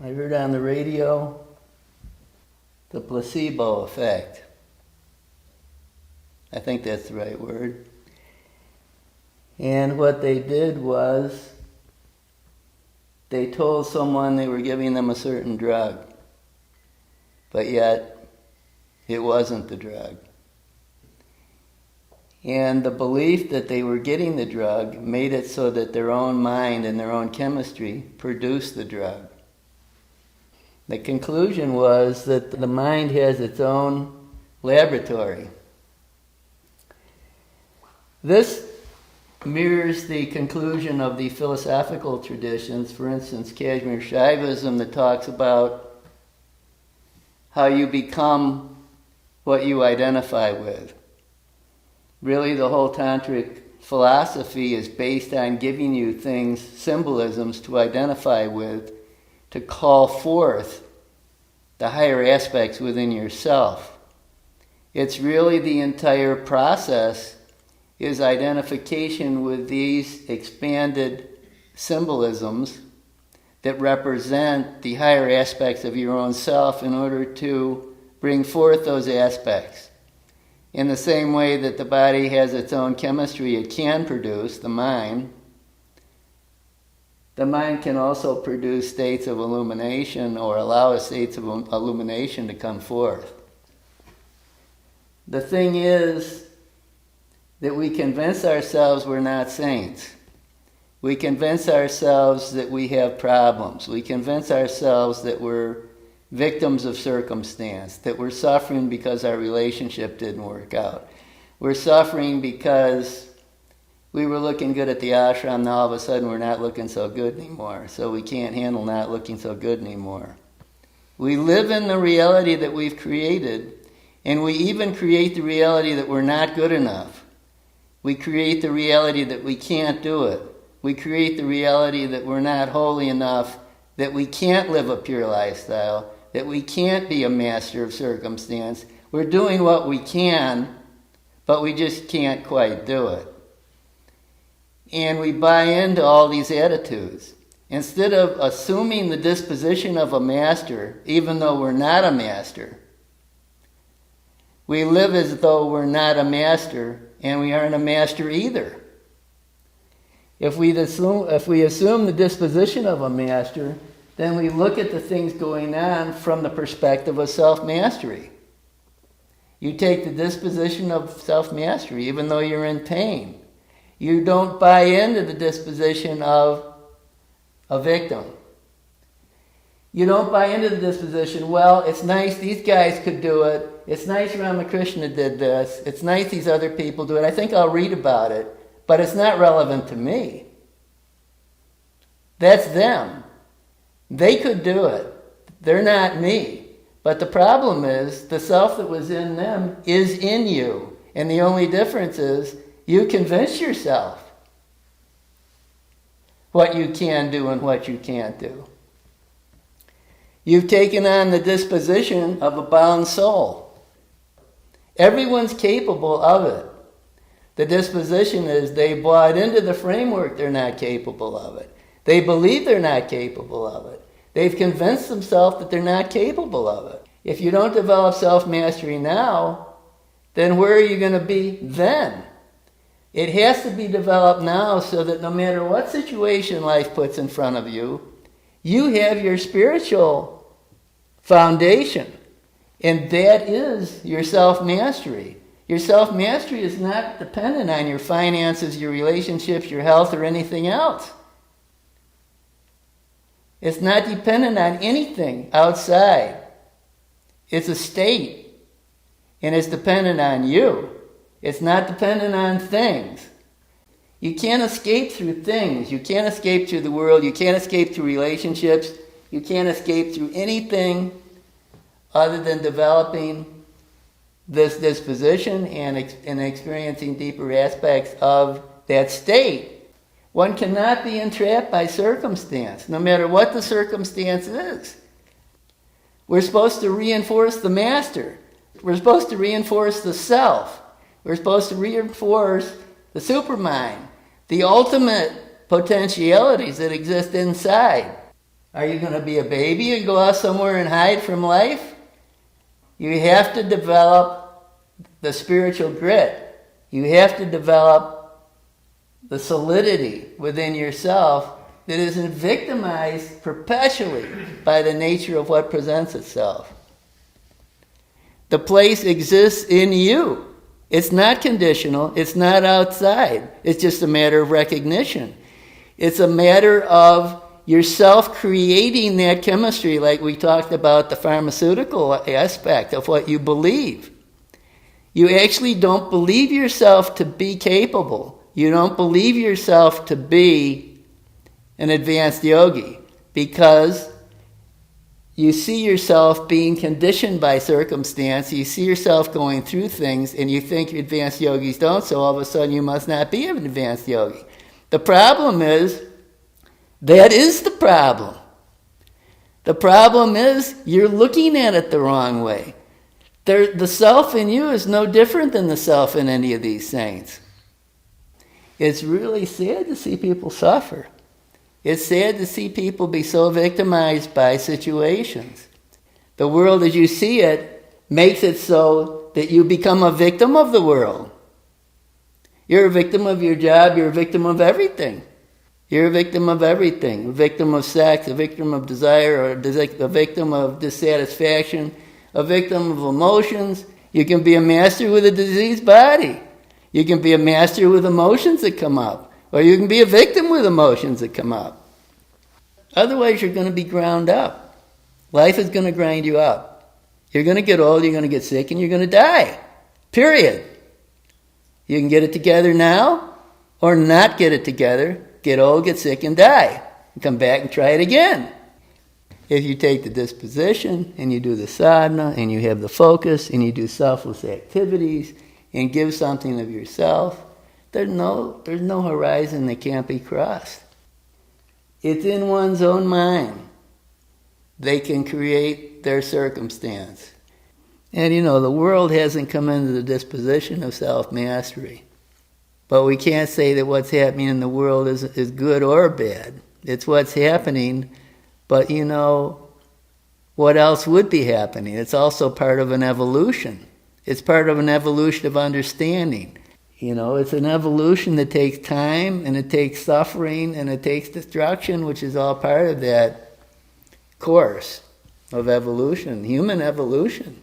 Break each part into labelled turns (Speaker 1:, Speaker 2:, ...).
Speaker 1: I heard on the radio the placebo effect. I think that's the right word. And what they did was they told someone they were giving them a certain drug, but yet it wasn't the drug. And the belief that they were getting the drug made it so that their own mind and their own chemistry produced the drug. The conclusion was that the mind has its own laboratory. This mirrors the conclusion of the philosophical traditions, for instance, Kashmir Shaivism, that talks about how you become what you identify with. Really, the whole tantric philosophy is based on giving you things, symbolisms to identify with, to call forth the higher aspects within yourself. It's really the entire process is identification with these expanded symbolisms that represent the higher aspects of your own self in order to bring forth those aspects. In the same way that the body has its own chemistry it can produce, the mind can also produce states of illumination or allow states of illumination to come forth. The thing is that we convince ourselves we're not saints. We convince ourselves that we have problems. We convince ourselves that we're victims of circumstance, that we're suffering because our relationship didn't work out. We're suffering because we were looking good at the ashram, now all of a sudden we're not looking so good anymore, so we can't handle not looking so good anymore. We live in the reality that we've created, and we even create the reality that we're not good enough. We create the reality that we can't do it. We create the reality that we're not holy enough, that we can't live a pure lifestyle, that we can't be a master of circumstance. We're doing what we can, but we just can't quite do it. And we buy into all these attitudes. Instead of assuming the disposition of a master, even though we're not a master, we live as though we're not a master, and we aren't a master either. If we assume the disposition of a master, then we look at the things going on from the perspective of self-mastery. You take the disposition of self-mastery, even though you're in pain. You don't buy into the disposition of a victim. You don't buy into the disposition, well, it's nice these guys could do it. It's nice Ramakrishna did this. It's nice these other people do it. I think I'll read about it, but it's not relevant to me. That's them. They could do it. They're not me. But the problem is the self that was in them is in you. And the only difference is you convince yourself what you can do and what you can't do. You've taken on the disposition of a bound soul. Everyone's capable of it. The disposition is they bought into the framework they're not capable of it. They believe they're not capable of it. They've convinced themselves that they're not capable of it. If you don't develop self-mastery now, then where are you going to be then? It has to be developed now so that no matter what situation life puts in front of you, you have your spiritual foundation. And that is your self-mastery. Your self-mastery is not dependent on your finances, your relationships, your health, or anything else. It's not dependent on anything outside. It's a state. And it's dependent on you. It's not dependent on things. You can't escape through things. You can't escape through the world. You can't escape through relationships. You can't escape through anything other than developing this disposition and experiencing deeper aspects of that state. One cannot be entrapped by circumstance, no matter what the circumstance is. We're supposed to reinforce the master. We're supposed to reinforce the self. We're supposed to reinforce the supermind, the ultimate potentialities that exist inside. Are you going to be a baby and go out somewhere and hide from life? You have to develop the spiritual grit. You have to develop the solidity within yourself that isn't victimized perpetually by the nature of what presents itself. The place exists in you. It's not conditional. It's not outside. It's just a matter of recognition. It's a matter of yourself creating that chemistry, like we talked about the pharmaceutical aspect of what you believe. You actually don't believe yourself to be capable. You don't believe yourself to be an advanced yogi because you see yourself being conditioned by circumstance. You see yourself going through things and you think advanced yogis don't, so all of a sudden you must not be an advanced yogi. The problem is, that is the problem. The problem is you're looking at it the wrong way. The self in you is no different than the self in any of these saints. It's really sad to see people suffer. It's sad to see people be so victimized by situations. The world as you see it makes it so that you become a victim of the world. You're a victim of your job, you're a victim of everything. You're a victim of everything. A victim of sex, a victim of desire, or a victim of dissatisfaction, a victim of emotions. You can be a master with a diseased body. You can be a master with emotions that come up. Or you can be a victim with emotions that come up. Otherwise, you're going to be ground up. Life is going to grind you up. You're going to get old, you're going to get sick, and you're going to die. Period. You can get it together now, or not get it together. Get old, get sick, and die. And come back and try it again. If you take the disposition, and you do the sadhana, and you have the focus, and you do selfless activities, and give something of yourself, there's no horizon that can't be crossed. It's in one's own mind. They can create their circumstance. And the world hasn't come into the disposition of self-mastery. But we can't say that what's happening in the world is good or bad. It's what's happening, but what else would be happening? It's also part of an evolution. It's part of an evolution of understanding. It's an evolution that takes time, and it takes suffering, and it takes destruction, which is all part of that course of evolution, human evolution.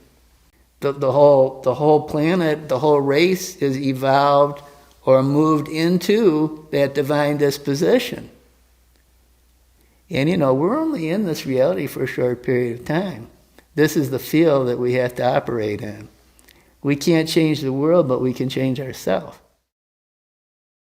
Speaker 1: The whole planet, the whole race is evolved or moved into that divine disposition. And we're only in this reality for a short period of time. This is the field that we have to operate in. We can't change the world, but we can change ourselves.